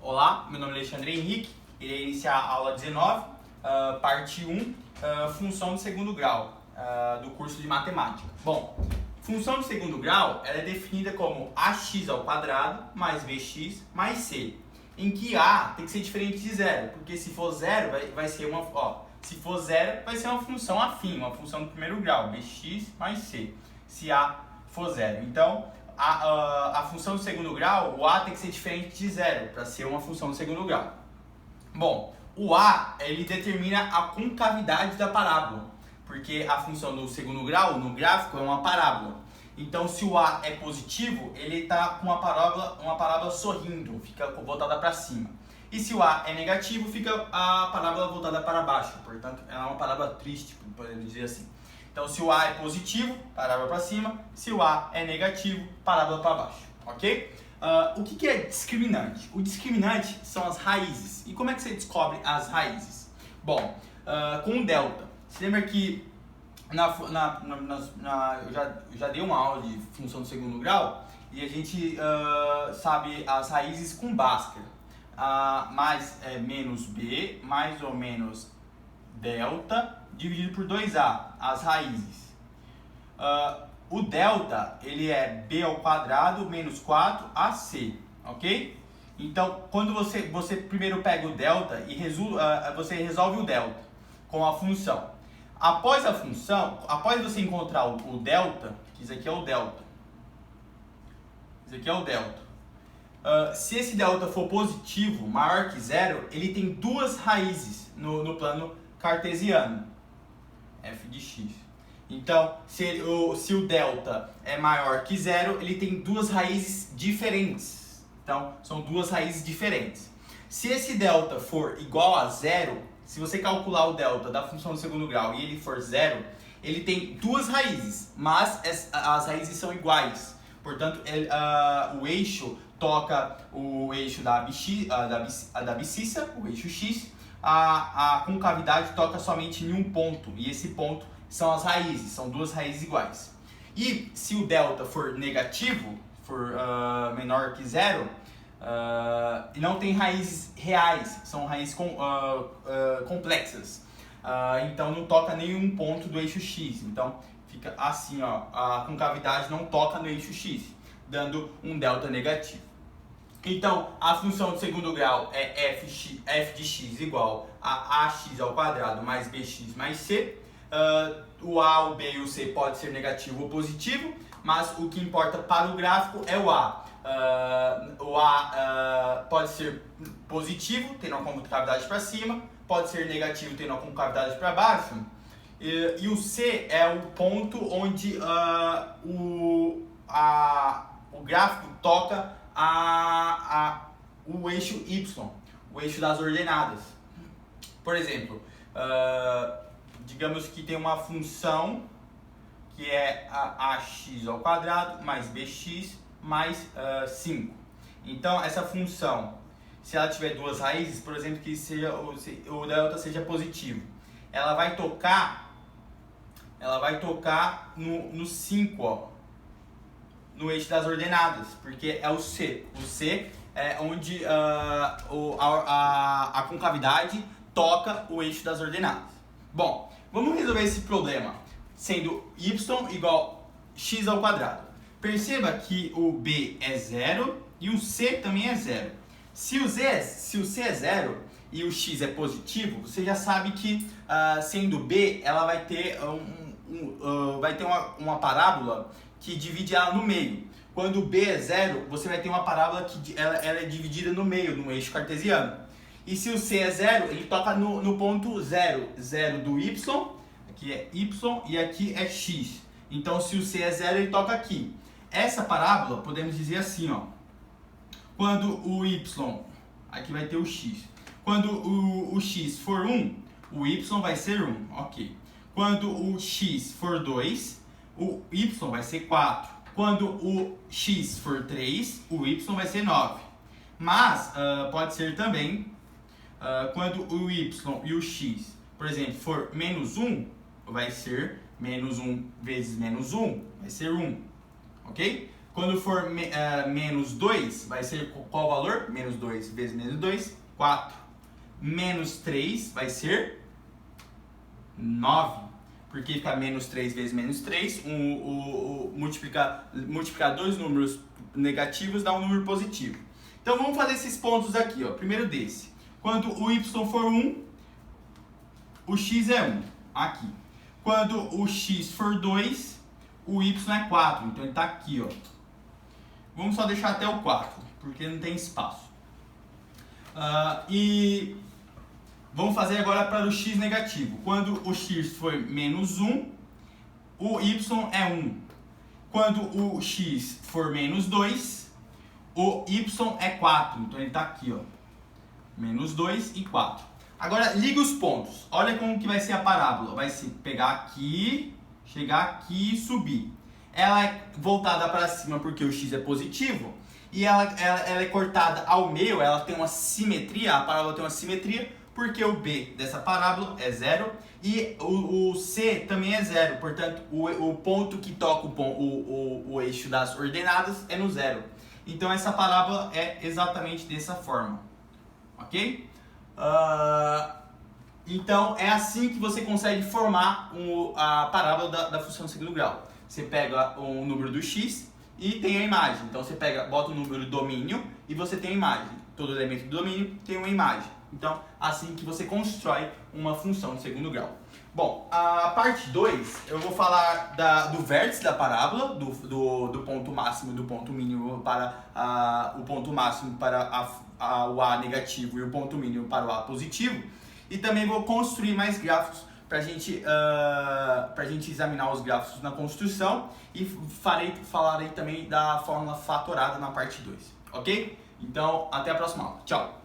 Olá, meu nome é Alexandre Henrique, irei iniciar a aula 19, parte 1, função de segundo grau, do curso de matemática. Bom, função de segundo grau ela é definida como ax ao quadrado mais bx mais c, em que a tem que ser diferente de zero, porque se for zero vai ser uma, se for zero vai ser uma função afim, uma função do primeiro grau, bx mais c, se a for zero. Então, a função do segundo grau, o a tem que ser diferente de zero para ser uma função do segundo grau. Bom, o a ele determina a concavidade da parábola, porque a função do segundo grau no gráfico é uma parábola. Então, se o a é positivo, ele está com uma parábola sorrindo, fica voltada para cima. E se o a é negativo, fica a parábola voltada para baixo. Portanto, é uma parábola triste, podemos dizer assim. Então, se o a é positivo, parábola para cima. Se o a é negativo, parábola para baixo. Ok? O que é discriminante? O discriminante são as raízes. E como é que você descobre as raízes? Bom, com o delta. Você lembra que eu já dei uma aula de função do segundo grau e a gente sabe as raízes com Bhaskara. Menos b mais ou menos delta dividido por 2a, as raízes. O delta ele é b ao quadrado menos 4ac, ok? Então, quando você primeiro pega o delta e você resolve o delta com a função. Após você encontrar o delta, que isso aqui é o delta, se esse delta for positivo, maior que zero, ele tem duas raízes no plano cartesiano, f de x. Então, se o delta é maior que zero, ele tem duas raízes diferentes. Então, são duas raízes diferentes. Se esse delta for igual a zero, se você calcular o delta da função do segundo grau e ele for zero, ele tem duas raízes, mas as raízes são iguais. Portanto, o eixo toca o eixo da abscissa, o eixo x, a concavidade toca somente em um ponto, e esse ponto são as raízes, são duas raízes iguais. E se o delta for negativo, for menor que zero, não tem raízes reais, são raízes complexas. Então não toca nenhum ponto do eixo x. Então fica assim, a concavidade não toca no eixo x, dando um delta negativo. Então a função do segundo grau é f de x igual a ax ao quadrado mais bx mais c. O a, o b e o c pode ser negativo ou positivo, mas o que importa para o gráfico é o a. O a pode ser positivo, tendo uma concavidade para cima, pode ser negativo, tendo uma concavidade para baixo, e o c é o ponto onde o gráfico toca o eixo y, o eixo das ordenadas. Por exemplo, digamos que tem uma função que é ax ao quadrado mais bx mais 5. Então, essa função, se ela tiver duas raízes, por exemplo, que o delta seja positivo, ela vai tocar no 5, no eixo das ordenadas, porque é o c. O c é onde a concavidade toca o eixo das ordenadas. Bom, vamos resolver esse problema sendo y igual x ao quadrado. Perceba que o b é zero e o c também é zero. Se o c é zero e o x é positivo, você já sabe que sendo b, ela vai ter uma parábola que divide ela no meio. Quando b é zero, você vai ter uma parábola que ela é dividida no meio, no eixo cartesiano. E se o c é zero, ele toca no ponto zero, zero do y, aqui é y e aqui é x. Então, se o c é zero, ele toca aqui. Essa parábola, podemos dizer assim, quando o y, aqui vai ter o x. Quando o x for 1, o y vai ser 1, ok. Quando o x for 2, o y vai ser 4. Quando o x for 3, o y vai ser 9. Mas, pode ser também, quando o y e o x, por exemplo, for menos 1, vai ser menos 1 vezes menos 1, vai ser 1. Ok? Quando for menos 2, vai ser qual o valor? Menos 2 vezes menos 2, 4. Menos 3 vai ser 9. Porque fica menos 3 vezes menos 3, multiplicar dois números negativos dá um número positivo. Então vamos fazer esses pontos aqui, ó. Primeiro desse. Quando o y for 1, o x é 1. Aqui. Quando o x for 2, o y é 4. Então ele está aqui, ó. Vamos só deixar até o 4, porque não tem espaço. E vamos fazer agora para o x negativo. Quando o x for menos 1, o y é 1. Quando o x for menos 2, o y é 4. Então ele está aqui, ó. Menos 2 e 4. Agora liga os pontos. Olha como que vai ser a parábola. Vai se pegar aqui, chegar aqui e subir. Ela é voltada para cima porque o x é positivo. E ela é cortada ao meio, ela tem uma simetria. A parábola tem uma simetria porque o b dessa parábola é 0 e o c também é 0. Portanto, o ponto que toca o eixo das ordenadas é no 0. Então essa parábola é exatamente dessa forma. Ok? Então é assim que você consegue formar a parábola da função de segundo grau. Você pega o número do x e tem a imagem. Então você bota o número do domínio e você tem a imagem. Todo elemento do domínio tem uma imagem. Então, assim que você constrói uma função de segundo grau. Bom, a parte 2, eu vou falar do vértice da parábola, do ponto máximo e do ponto mínimo para o ponto máximo para o A negativo e o ponto mínimo para o A positivo. E também vou construir mais gráficos para a gente examinar os gráficos na construção e falarei também da fórmula fatorada na parte 2, ok? Então, até a próxima aula. Tchau!